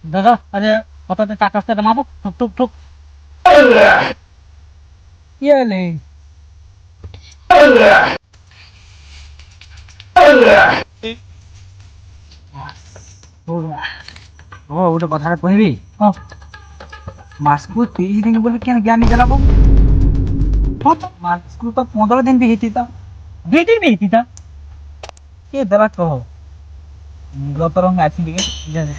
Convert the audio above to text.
দাদা আরে কততে টাকা আসতে মামু ঠুক ঠুক ঠুক কি হলে ও ওটা কথাটা কইবি মাসকু 30 দিন বলে কেন জ্ঞানী গেলাম মাসকু তো 15 দিন भी हिती था 2 दिन भी हिती था ये दरा कहो গতরং আছি দিকে জানে